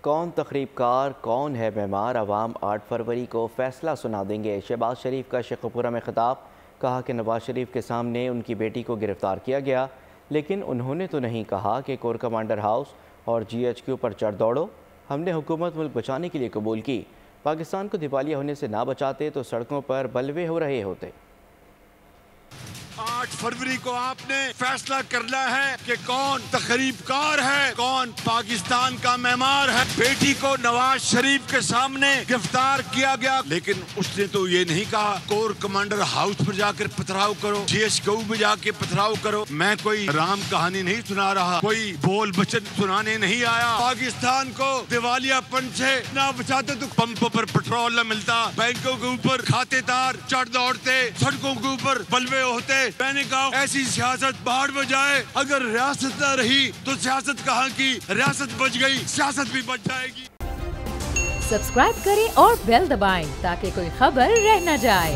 कौन तकरीबकार, कौन है मेमार, अवाम 8 फरवरी को फैसला सुना देंगे। शहबाज शरीफ का शेखुपुरा में खिताब। कहा कि नवाज शरीफ के सामने उनकी बेटी को गिरफ्तार किया गया, लेकिन उन्होंने तो नहीं कहा कि कोर कमांडर हाउस और GHQ पर चढ़ दौड़ो। हमने हुकूमत मुल्क बचाने के लिए कबूल की। पाकिस्तान को दिवालिया होने से ना बचाते तो सड़कों पर बलवे हो रहे होते। 8 फरवरी को आपने फैसला करना है कि कौन तकरीबकार है, कौन पाकिस्तान का मेमार है। बेटी को नवाज शरीफ के सामने गिरफ्तार किया गया, लेकिन उसने तो ये नहीं कहा कोर कमांडर हाउस पर जाकर पथराव करो, GHQ में जाके पथराव करो। मैं कोई राम कहानी नहीं सुना रहा, कोई बोल वचन सुनाने नहीं आया। पाकिस्तान को दिवालियापन से ना बचाते तो पंपों पर पेट्रोल न मिलता, बैंकों के ऊपर खातेदार चढ़ दौड़ते, सड़कों के ऊपर बलवे होते। मैंने कहा ऐसी सियासत बाहर में जाए, अगर रियासत न रही तो सियासत कहाँ की, रियासत बच गई, सियासत भी बच जाएगी। सब्सक्राइब करें और बेल दबाएं ताकि कोई खबर रह न जाए।